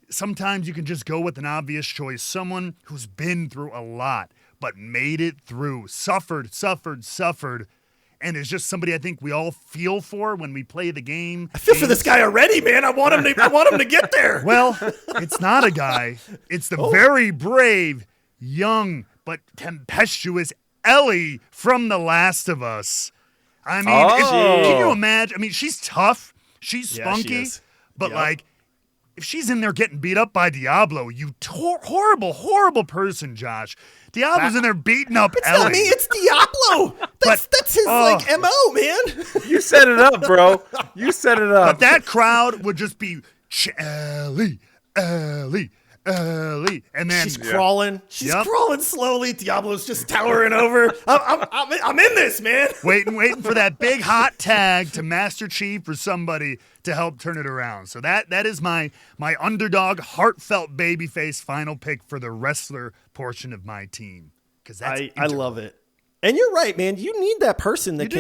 sometimes you can just go with an obvious choice. Someone who's been through a lot, but made it through, suffered, and is just somebody I think we all feel for when we play the game. I feel for this guy already, man. I want him to get there. Well, it's not a guy. It's the very brave, young, but tempestuous Ellie from The Last of Us. I mean, can you imagine? I mean, she's tough. She's spunky. she is. But, Yep. like, if she's in there getting beat up by Diablo, you horrible person, Josh. Diablo's in there beating up It's Ellie. not me. It's Diablo. That's his MO, man. You set it up, bro. You set it up. But that crowd would just be Ellie. And then She's crawling. She's Yep. crawling slowly. Diablo's just towering over. I'm in this, man. waiting for that big hot tag to Master Chief or somebody to help turn it around. So that is my underdog, heartfelt babyface final pick for the wrestler portion of my team. Because that's I love it. And you're right, man. You need that person that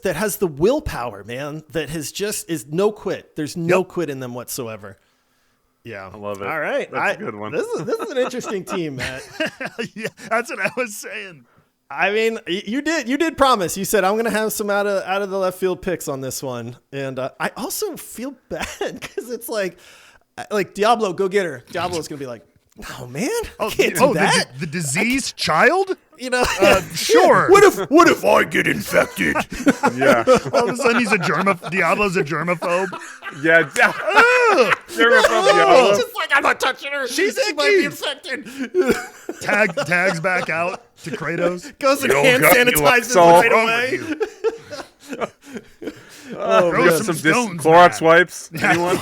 that has the willpower, man, that is no quit. There's no quit in them whatsoever. Yeah. I love it. All right. That's a good one. This is an interesting team, Matt. Yeah, that's what I was saying. I mean, you did promise. You said I'm going to have some out of the left field picks on this one. And I also feel bad because it's like Diablo, go get her. Diablo's going to be like, no, man, I can't do that. The diseased child? You know, Sure. What if I get infected? Yeah. All of a sudden Diablo's a germaphobe. Yeah. Germaphobe. Just like I'm not touching her. She might be infected. Tags back out to Kratos. Goes and Yo, hand got you, sanitizes Saul. right away. Throw some Some stones, Clorox man. wipes. Anyone?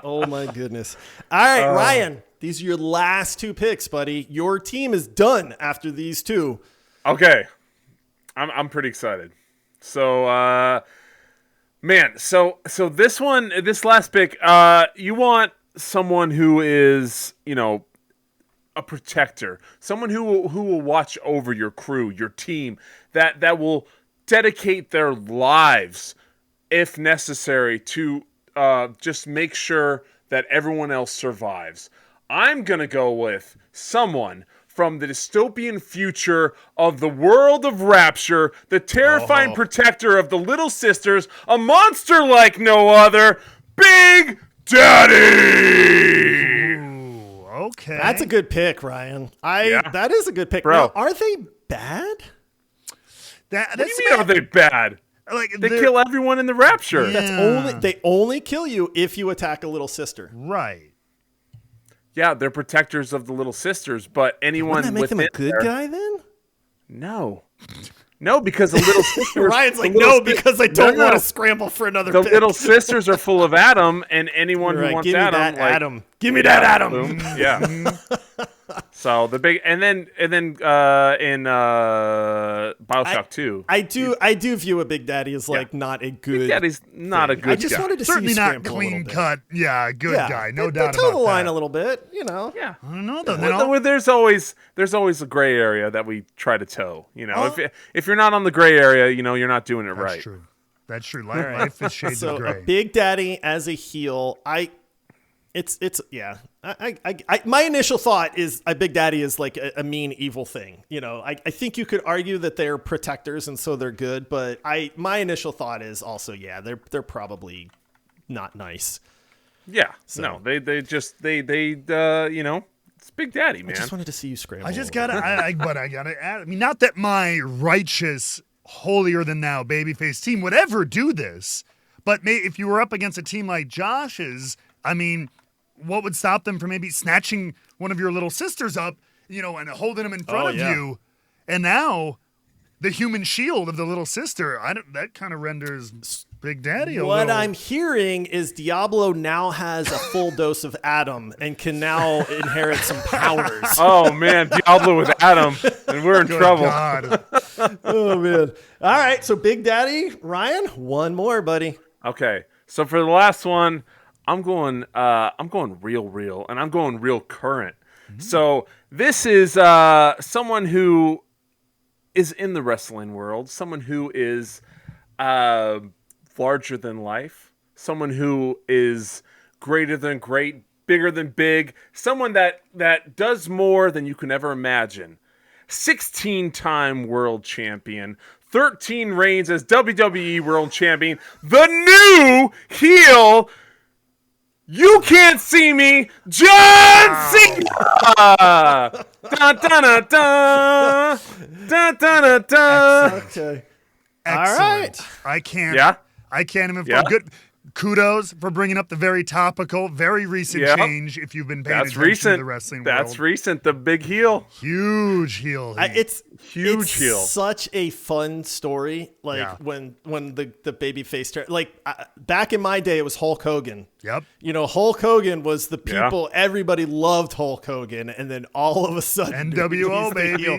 Oh my goodness. All right, Ryan, these are your last two picks, buddy. Your team is done after these two. Okay. I'm pretty excited. So man, so this last pick, you want someone who is, a protector, someone who will watch over your crew, your team, that will dedicate their lives if necessary to just make sure that everyone else survives. I'm going to go with someone from the dystopian future of the world of Rapture, the terrifying protector of the little sisters, a monster like no other, Big Daddy! Ooh, okay. That's a good pick, Ryan. That is a good pick. Bro. Now, are they bad? That's What do you mean are they bad? like They kill everyone in the Rapture. Yeah. They only kill you if you attack a little sister. right. Yeah, they're protectors of the little sisters, but anyone Wouldn't that make them a within good there- guy then? No, because the little sisters. Ryan's like, the little no, sis- because I don't No. want to scramble for another The pick. little sisters are full of Adam, and anyone Right, who wants give me Adam, that like, Adam. Give me that Adam. boom, yeah. So the big, and then in BioShock 2, I do view a Big Daddy as like not a good. Daddy's not a good I just guy. wanted to Certainly see you not scramble a clean little bit. cut. Yeah, good guy. No they doubt toe about the line that. a little bit, you know. Yeah. I don't know though. Well, there's always a gray area that we try to toe. You know, if you're not on the gray area, you know, you're not doing it right. That's true. That's true. Life is shades So of a gray. Big Daddy as a heel, it's yeah. My initial thought is a Big Daddy is like a mean, evil thing. You know, I think you could argue that they're protectors and so they're good, but my initial thought is also they're probably not nice. Yeah. No, they you know, it's Big Daddy, man. I just wanted to see you scramble. I just a little gotta, but I gotta add. I mean, not that my righteous, holier than thou babyface team would ever do this, but if you were up against a team like Josh's, I mean, what would stop them from maybe snatching one of your little sisters up, you know, and holding them in front of you, and now the human shield of the little sister? That kind of renders Big Daddy a What little. I'm hearing is Diablo now has a full dose of Adam and can now inherit some powers. Oh man, Diablo with Adam, and we're in Good trouble. God. Oh man! All right, so Big Daddy, Ryan, one more, buddy. Okay, so for the last one, I'm going real, and I'm going real current. So this is someone who is in the wrestling world, someone who is larger than life, someone who is greater than great, bigger than big, someone that does more than you can ever imagine. 16-time world champion, 13 reigns as WWE world champion, the new heel, you can't see me, John Cena! Dun, dun, dun, dun. Dun, dun, dun, dun. Okay. Excellent. All right. I can't. Yeah? I can't even. Yeah? Good. Kudos for bringing up the very topical, very recent Yep. change. If you've been paying That's attention to recent. the wrestling That's world, recent. The big heel. huge heel. It's Huge heel. Such a fun story. Like Yeah. when the baby face back in my day, it was Hulk Hogan. Yep. You know, Hulk Hogan was the people. Everybody loved Hulk Hogan, and then all of a sudden, NWO, he's the baby. heel.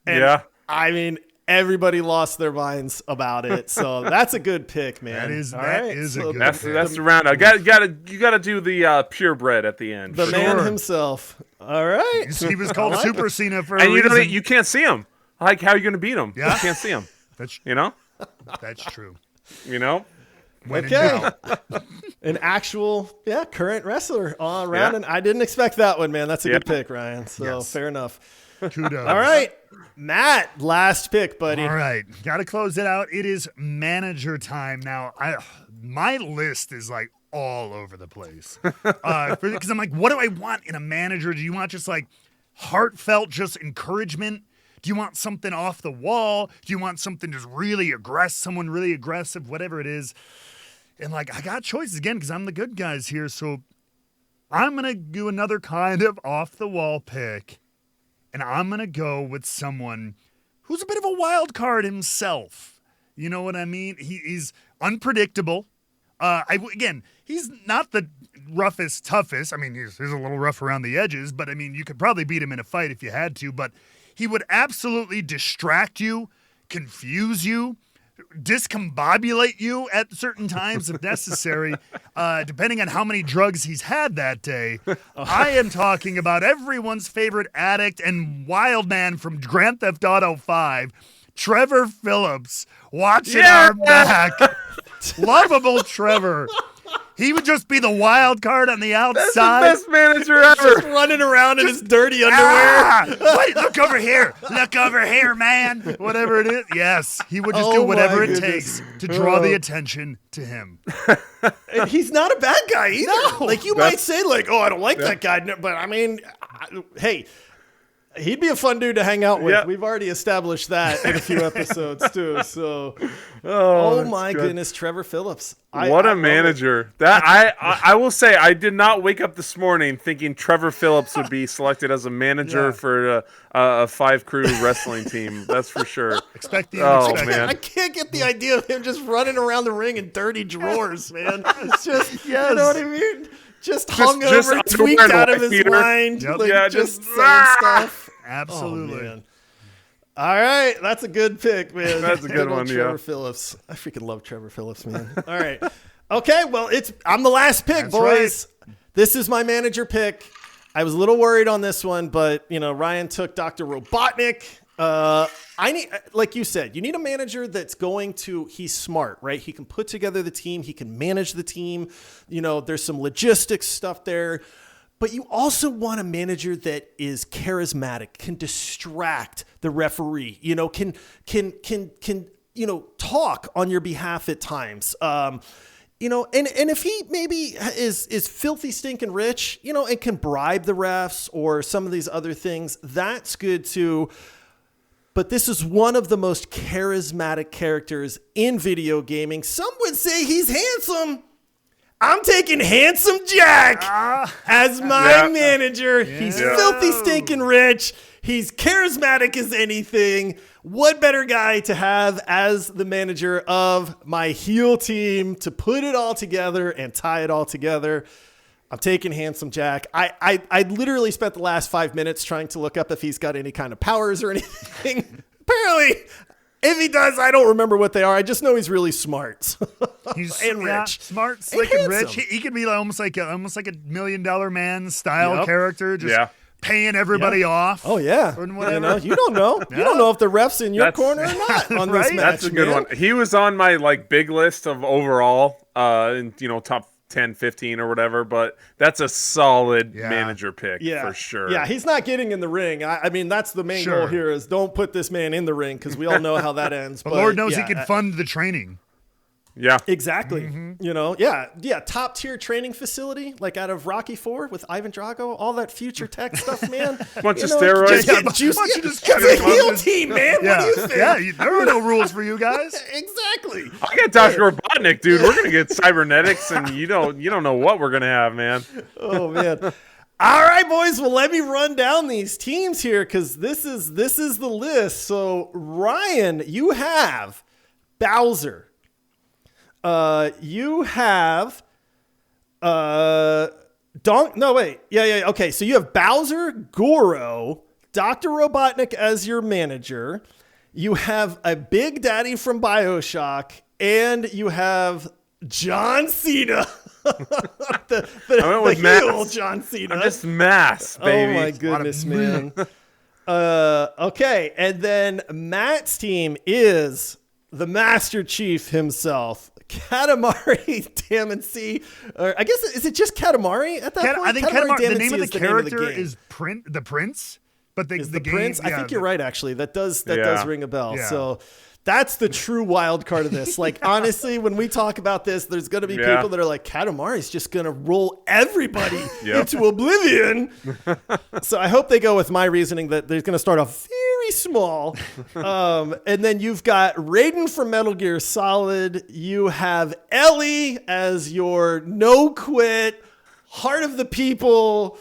And Yeah. I mean, everybody lost their minds about it. So that's a good pick, man. That is- All that right, is a so good That's pick. the round. You gotta do the purebred at the end. the man Sure. himself. All right. He was called Super Cena for a And reason. you can't see him. Like, how are you gonna beat him? Yeah. You can't see him. That's You know. true. You know. When in Okay. doubt. An actual, current wrestler all around. Yeah. And I didn't expect that one, man. That's a good Yeah. pick, Ryan. So Yes. fair enough. Kudos. All right. Matt, last pick, buddy. All right, got to close it out. It is manager time now. My list is like all over the place because I'm like, what do I want in a manager? Do you want just like heartfelt, just encouragement? Do you want something off the wall? Do you want something just really aggressive? Someone really aggressive, whatever it is. And like, I got choices again because I'm the good guys here, so I'm gonna do another kind of off the wall pick. And I'm going to go with someone who's a bit of a wild card himself. You know what I mean? He's unpredictable. Again, he's not the roughest, toughest. I mean, he's a little rough around the edges, but I mean, you could probably beat him in a fight if you had to. But he would absolutely distract you, confuse you, discombobulate you at certain times if necessary, depending on how many drugs he's had that day. I am talking about everyone's favorite addict and wild man from Grand Theft Auto 5, Trevor Phillips, watching our back. Lovable Trevor. He would just be the wild card on the outside. That's the best manager ever. Just running around in his dirty underwear. Wait, look over here. Look over here, man. Whatever it is. Yes, he would just do Oh, whatever my it goodness. takes to draw the attention to him. And he's not a bad guy either. No. Like, you might say, like, oh, I don't like that guy. No, but, I mean, hey, he'd be a fun dude to hang out with. Yeah. We've already established that in a few episodes, too. So, Oh, oh my goodness, Trevor Phillips. What a manager. That I will say, I did not wake up this morning thinking Trevor Phillips would be selected as a manager for a 5-crew wrestling team. That's for sure. Expect the Oh, unexpected. man. I can't get the idea of him just running around the ring in dirty drawers, man. It's just, you Yes. know what I mean? Just just hungover, underwear tweaked and out of white his beater. mind. Yep. Like, Yeah, just just- saying stuff. Absolutely. Oh, man. All right, that's a good pick, man. That's a good old one, yeah. Trevor Phillips. I freaking love Trevor Phillips, man. All right. Okay, well, I'm the last pick, That's boys. This is my manager pick. I was a little worried on this one, but Ryan took Dr. Robotnik. I need, like you said, you need a manager that's he's smart, right? He can put together the team. He can manage the team. There's some logistics stuff there. But you also want a manager that is charismatic, can distract the referee, can talk on your behalf at times. And if he maybe is filthy stinking rich, and can bribe the refs or some of these other things, that's good too. But this is one of the most charismatic characters in video gaming. Some would say he's handsome. I'm taking Handsome Jack as my manager. He's filthy stinking rich. He's charismatic as anything. What better guy to have as the manager of my heel team to put it all together and tie it all together? I'm taking Handsome Jack. I literally spent the last 5 minutes trying to look up if he's got any kind of powers or anything. Apparently, if he does, I don't remember what they are. I just know he's really smart He's and rich, smart, slick, and rich. handsome. He could be almost like a $1 million man style Yep. character, just paying everybody off. Oh yeah, Or whatever. you don't know. You don't know if the ref's in your That's- corner or not on this Right? match. That's a good man. one. He was on my big list of overall, top 10, 15 or whatever, but that's a solid manager pick for sure. Yeah, he's not getting in the ring. I mean, that's the main goal here is don't put this man in the ring because we all know how that ends. But Lord knows he can fund the training. Yeah. Exactly. Top tier training facility like out of Rocky IV with Ivan Drago, all that future tech stuff, man. Bunch of steroids. Just get juice. Why don't you just It's a cut heel it? team, man. What do you think? Yeah, there are no rules for you guys. Exactly. I got Dr. Robotnik, dude. We're gonna get cybernetics, and you don't know what we're gonna have, man. Oh man. All right, boys. Well, let me run down these teams here because this is the list. So Ryan, you have Bowser. You have Okay, so you have Bowser, Goro, Dr. Robotnik as your manager. You have a Big Daddy from BioShock, and you have John Cena. the went with heel Mass. John Cena. I'm just mass, baby. Oh my goodness, man. Okay, and then Matt's team is the Master Chief himself, Katamari Damacy. Or I guess is it just Katamari at that point? I think Katamari, the name of the is character game. is the Prince, but the game, Prince. I think you're right. Actually, that does ring a bell. Yeah. So that's the true wild card of this. Like honestly, when we talk about this, there's going to be people that are like, Katamari's just going to roll everybody into oblivion. So I hope they go with my reasoning that they're going to start off very small. And then you've got Raiden from Metal Gear Solid. You have Ellie as your no quit, heart of the people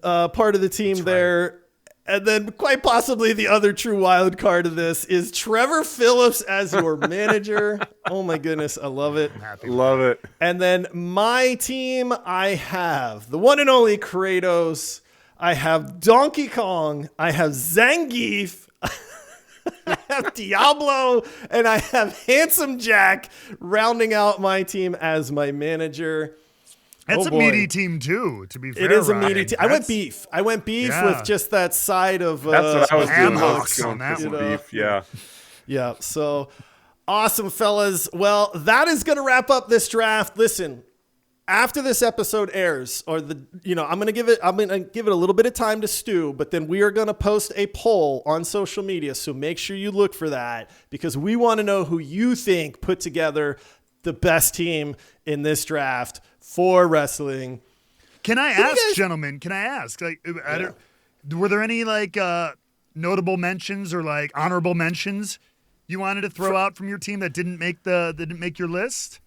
part of the team there. And then quite possibly the other true wild card of this is Trevor Phillips as your manager. Oh my goodness, I love it. Love it. And then my team, I have the one and only Kratos. I have Donkey Kong. I have Zangief. I have Diablo. And I have Handsome Jack rounding out my team as my manager. That's a boy. meaty team too. To be fair, It is a Ryan. meaty team. I went beef with just that side of That's what I was ham doing. I was hocks going on that for some one. beef. Yeah. Yeah. So awesome, fellas. Well, that is going to wrap up this draft. Listen, after this episode airs, or I'm gonna give it a little bit of time to stew, but then we are gonna post a poll on social media. So make sure you look for that, because we want to know who you think put together the best team in this draft for wrestling. Can I ask, gentlemen? Can I ask? Were there any notable mentions or honorable mentions you wanted to throw out from your team that didn't make your list?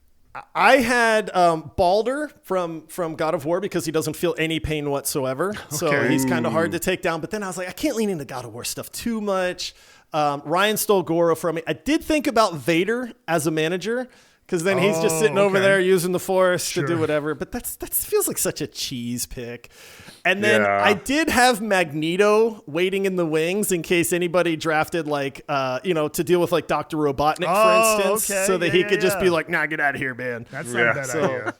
I had Balder from God of War, because he doesn't feel any pain whatsoever. So he's kind of hard to take down. But then I was like, I can't lean into God of War stuff too much. Ryan stole Goro from me. I did think about Vader as a manager, because then he's just sitting over there using the Force to do whatever. But that feels like such a cheese pick. And then I did have Magneto waiting in the wings in case anybody drafted to deal with Dr. Robotnik, for instance, so that he could just be like, nah, get out of here, man. That's not a bad idea.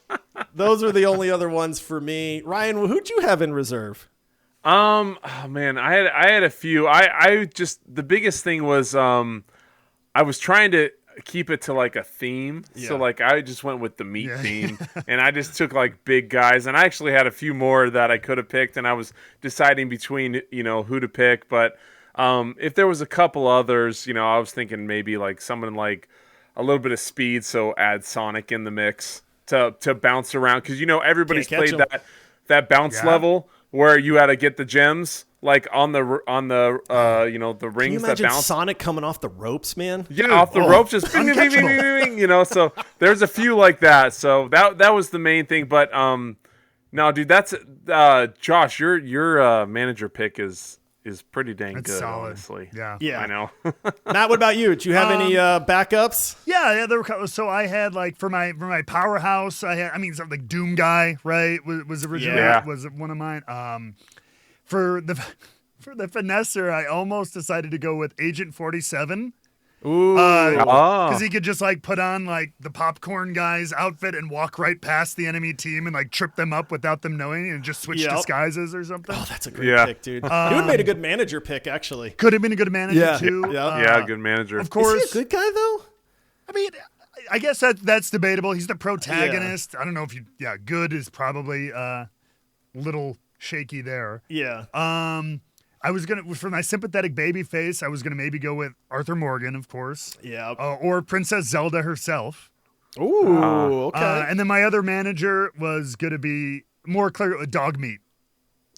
Those are the only other ones for me. Ryan, who'd you have in reserve? Oh man, I had a few. I just, the biggest thing was I was trying to keep it to a theme. So I just went with the meat theme, and I just took big guys, and I actually had a few more that I could have picked, and I was deciding between who to pick. But if there was a couple others, I was thinking maybe someone a little bit of speed, so add Sonic in the mix to bounce around, because everybody's played that bounce level where you had to get the gems on the the rings. Can you imagine that bounce. Sonic coming off the ropes, man? Yeah, off the ropes, just bing, bing, bing, bing, bing, so there's a few like that. So that was the main thing. But no, dude, that's Josh, your manager pick is pretty dang good, solid. Honestly. Yeah, I know. Matt, what about you? Do you have any backups? Yeah, there were. So I had for my powerhouse, something like Doom Guy, right? Was originally was one of mine. For the finesser, I almost decided to go with Agent 47. Ooh, because he could just put on the popcorn guy's outfit and walk right past the enemy team and trip them up without them knowing, and just switch disguises or something. Oh, that's a great pick, dude. He would have made a good manager pick, actually. Could have been a good manager too. Good manager. Of course. Is he a good guy though? I mean, I guess that's debatable. He's the protagonist. I don't know if good is probably a little shaky there. Yeah. I was for my sympathetic baby face, I was gonna maybe go with Arthur Morgan, of course. Yeah. Or Princess Zelda herself. Ooh, okay. And then my other manager was gonna be more clear, Dog Meat.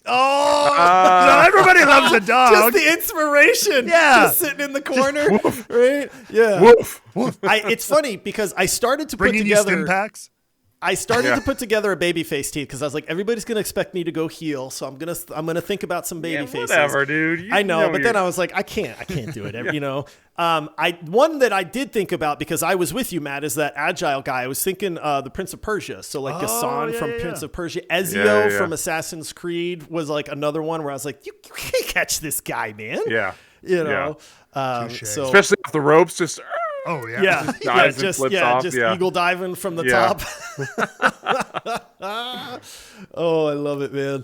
Oh, so everybody loves a dog. Just the inspiration. Yeah. Just sitting in the corner. Right? Yeah. Woof. It's funny because I started to Bringing put together. you stim packs. I started to put together a babyface team because I was like, everybody's gonna expect me to go heel, so I'm gonna think about some baby faces. Whatever, dude. I know, but then I was like, I can't do it. One that I did think about, because I was with you, Matt, is that Agile guy. I was thinking the Prince of Persia. So Ghassan from Prince of Persia, Ezio from Assassin's Creed was another one where I was like, you can't catch this guy, man. Yeah. So especially off the ropes, just. Oh yeah, just eagle diving from the top. Oh, I love it, man,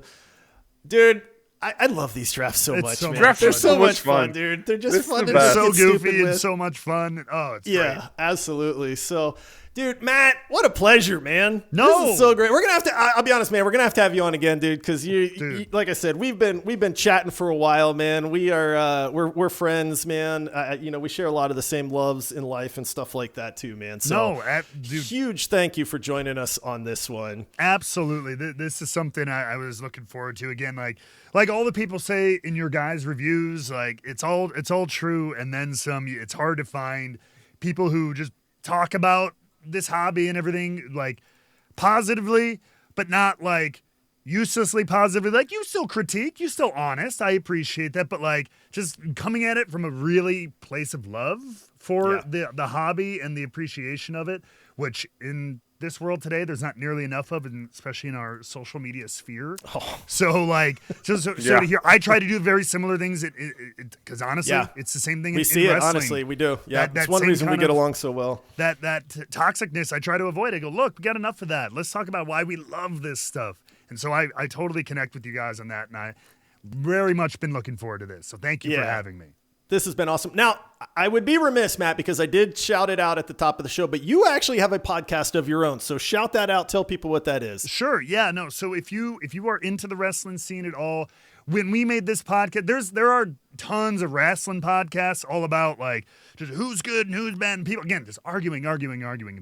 dude. I love these drafts so much, man. Drafts They're are so much fun, dude. They're just fun. They're so goofy and with. so much fun. Oh, it's great. Absolutely. So, dude, Matt, what a pleasure, man. No, this is so great. We're gonna have to. I'll be honest, man. We're gonna have to have you on again, dude, because you, like I said, we've been chatting for a while, man. We are we're friends, man. We share a lot of the same loves in life and stuff like that too, man. So, huge thank you for joining us on this one. Absolutely, this is something I was looking forward to again. Like all the people say in your guys' reviews, it's all true and then some. It's hard to find people who just talk about this hobby and everything positively, but not uselessly positively. You still critique, you still honest. I appreciate that, but just coming at it from a really place of love for the hobby and the appreciation of it, which in this world today there's not nearly enough of, and especially in our social media sphere. So to hear, I try to do very similar things because honestly it's the same thing. We see it, honestly, we do. That's one reason we get along so well. That toxicness I try to avoid. I go, look, we got enough of that. Let's talk about why we love this stuff. And so I totally connect with you guys on that, and I very much been looking forward to this. So thank you for having me. This has been awesome. Now, I would be remiss, Matt, because I did shout it out at the top of the show, but you actually have a podcast of your own. So shout that out. Tell people what that is. Sure. Yeah, no. So if you are into the wrestling scene at all, when we made this podcast, there are tons of wrestling podcasts all about like just who's good and who's bad. And people, again, just arguing.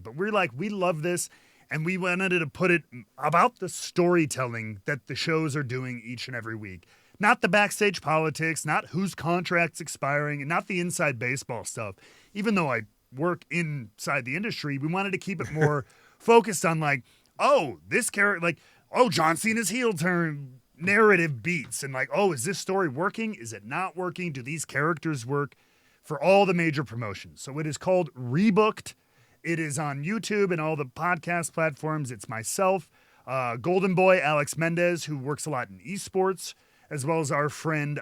But we're like, we love this. And we wanted to put it about the storytelling that the shows are doing each and every week. Not the backstage politics, not whose contract's expiring, and not the inside baseball stuff. Even though I work inside the industry, we wanted to keep it more focused on like, oh, this character, like, oh, John Cena's heel turn narrative beats. And like, oh, is this story working? Is it not working? Do these characters work? For all the major promotions. So it is called Rebooked. It is on YouTube and all the podcast platforms. It's myself, Golden Boy Alex Mendez, who works a lot in esports, as well as our friend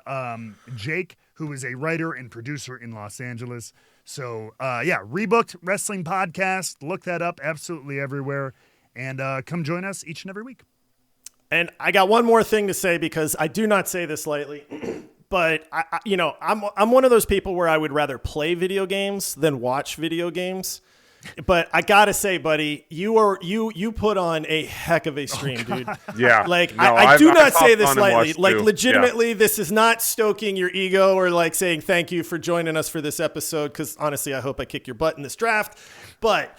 Jake, who is a writer and producer in Los Angeles. So, Rebooked Wrestling Podcast. Look that up absolutely everywhere. And come join us each and every week. And I got one more thing to say, because I do not say this lightly, but I'm one of those people where I would rather play video games than watch video games. But I gotta say, buddy, you put on a heck of a stream, dude. Yeah. Like, No, I do not I've say hopped this on and lightly. watched Like, too. legitimately, Yeah. this is not stoking your ego or like saying thank you for joining us for this episode, because honestly, I hope I kick your butt in this draft. But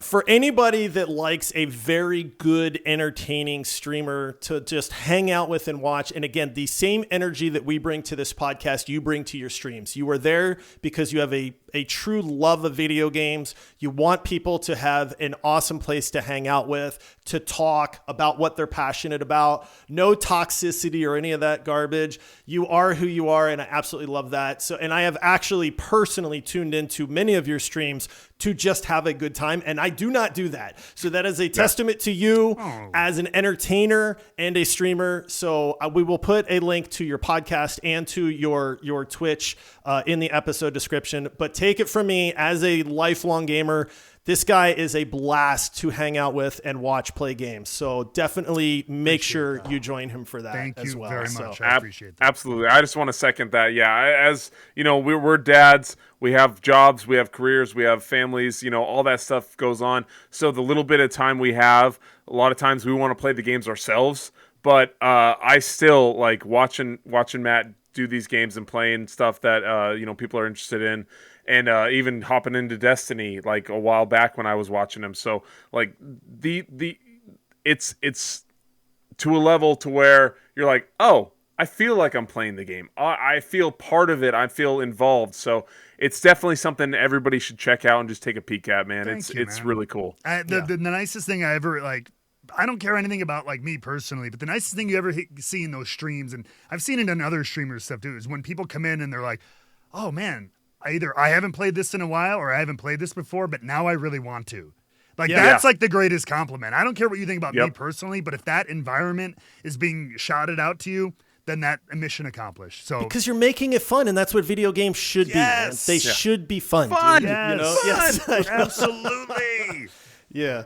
for anybody that likes a very good, entertaining streamer to just hang out with and watch, and again, the same energy that we bring to this podcast, you bring to your streams. You are there because you have a true love of video games. You want people to have an awesome place to hang out with, to talk about what they're passionate about. No toxicity or any of that garbage. You are who you are, and I absolutely love that. So, and I have actually personally tuned into many of your streams to just have a good time, and I do not do that. So that is a testament to you as an entertainer and a streamer. So we will put a link to your podcast and to your Twitch in the episode description. But take it from me, as a lifelong gamer, this guy is a blast to hang out with and watch play games. So definitely make sure you join him for that. Thank as you well. very So- much. I appreciate that. Absolutely. I just want to second that. Yeah. As you know, we're dads. We have jobs, we have careers, we have families, all that stuff goes on. So the little bit of time we have, a lot of times we want to play the games ourselves. But I still like watching Matt do these games and playing stuff that people are interested in, and even hopping into Destiny like a while back when I was watching him. So like it's to a level to where you're like, oh, I feel like I'm playing the game. I feel part of it. I feel involved. So it's definitely something everybody should check out and just take a peek at, man. Thank you, It's man. really cool. The nicest thing I ever I don't care anything about like me personally, but the nicest thing you ever see in those streams, and I've seen it in other streamers stuff too, is when people come in and they're like, oh man, I haven't played this in a while, or I haven't played this before, but now I really want to. Like, that's like the greatest compliment. I don't care what you think about me personally, but if that environment is being shouted out to you, then that mission accomplished. So because you're making it fun, and that's what video games should be. Man. They should be fun. Fun. Dude, Yes. Yes. Absolutely. Yeah.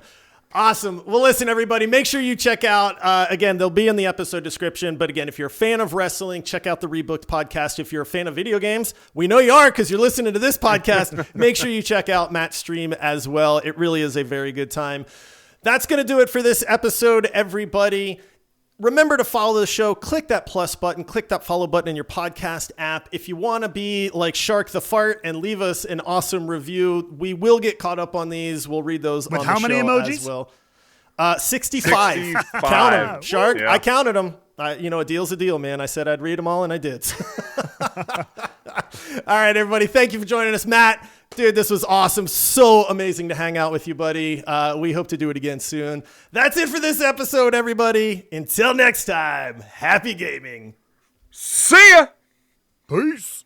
Awesome. Well, listen, everybody, make sure you check out, again, they'll be in the episode description. But again, if you're a fan of wrestling, check out the Rebooked podcast. If you're a fan of video games, we know you are because you're listening to this podcast. Make sure you check out Matt's stream as well. It really is a very good time. That's going to do it for this episode, everybody. Remember to follow the show. Click that plus button. Click that follow button in your podcast app. If you want to be like Shark the Fart and leave us an awesome review, we will get caught up on these. We'll read those With on how the many show emojis? as well. 65. 65. Count them, Shark. Yeah. I counted them. A deal's a deal, man. I said I'd read them all, and I did. All right, everybody. Thank you for joining us, Matt. Dude, this was awesome. So amazing to hang out with you, buddy. We hope to do it again soon. That's it for this episode, everybody. Until next time, happy gaming. See ya! Peace.